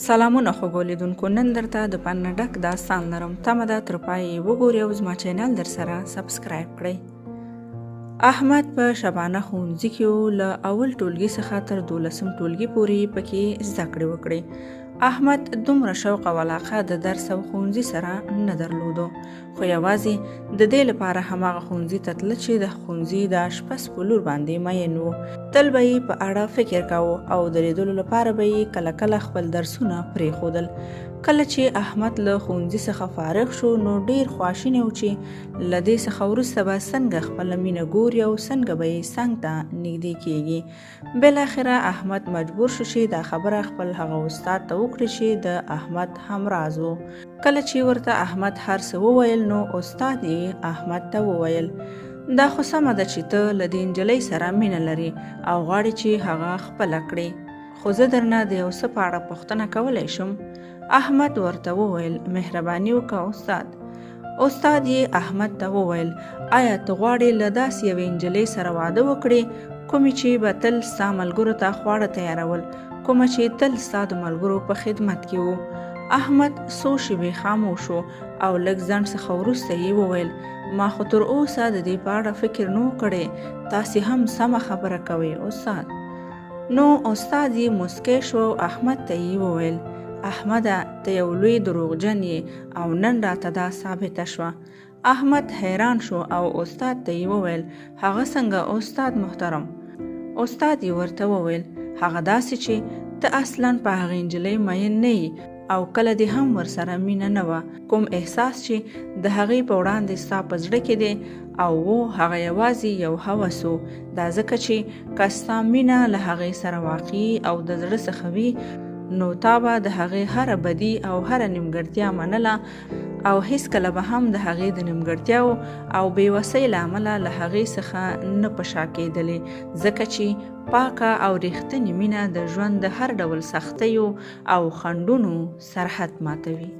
سلامونه خوږو لیدونکو، نن درته د فن ډک داستان لرم. تمه ده تر پایه وګورئ او زما چینل در سره سبسکرایب کړئ. احمد په شبانه ښوونځي کې و. له اول ټولګي څخه تر 12م ټولګي پورې پکې زده کړې وکړې. احمد دومره شوق او علاقه د درس او ښوونځي سره نه درلودو، خو یوازې د دې لپاره هماغه ښوونځي ته تله چې د ښوونځي د اشپز په لور باندې مین و. تل به یې په اړه فکر کاوه او د لیدلو لپاره به یې کله کله خپل درسونه پرېښودل. کله چې احمد له ښوونځي څخه فارغ شو نو ډیر خواشینی و چې له دې څخه وروسته به څنګه خپله مینه ګوري او څنګه به یې څنګ ته نږدې کیږي. بالاخره احمد مجبور شو چې دا خبره خپل هغه استاد ته وکړي چې د احمد همراز و. کله چې ورته احمد هر څه وویل نو استاد یې احمد ته وویل: دا خو سمه ده چې ته له دې نجلۍ سره مینه لري او غواړې چې هغه خپله کړې، خو زه درنه د یو څه په اړه پوښتنه کولی شم؟ احمد ورته وویل: مهرباني وکړه استاد. استاد یې احمد ته وویل: آیا ته غواړې له داسې یوې نجلۍ سره واده وکړې کومې چې به تل ستا ملګرو ته خواړه تیارول، کومه چې تل ستا د ملګرو په خدمت کې و؟ احمد څو شېبې خاموش و او لږ ځنډ څخه وروسته یې وویل: ما خو تر اوسه د دې په اړه فکر نه و کړی، تاسې هم سمه خبره کوئ استاد. نو استاد یې موسکی شو او احمد ته یې وویل: احمده، ته یو لوی دروغجن یې او نن راته دا ثابته شوه. احمد حیران شو او استاد ته یې وویل: هغه څنګه استاد محترم؟ استاد یې ورته وویل: هغه داسې چې ته اصلا په هغې نجلۍ مین نه یې او کله دې هم ورسره مینه نه وه. کوم احساس چې د هغې په وړاندې ستا په زړه کې دی او هغه یوازې یو هوس و. دا ځکه چې که ستا مینه له هغې سره واقعي او د زړه څخه وي نو تا به د هغې هره بدي او هره نیمګړتیا منله او هیڅکله به هم د هغې د نیمګړتیاو او بېوسۍ له امله له هغې څخه نه په شا کېدلې، ځکه چې پاکه او ریښتینې مینه د ژوند د هر ډول سختیو او خنډونو سرحد ماتوي.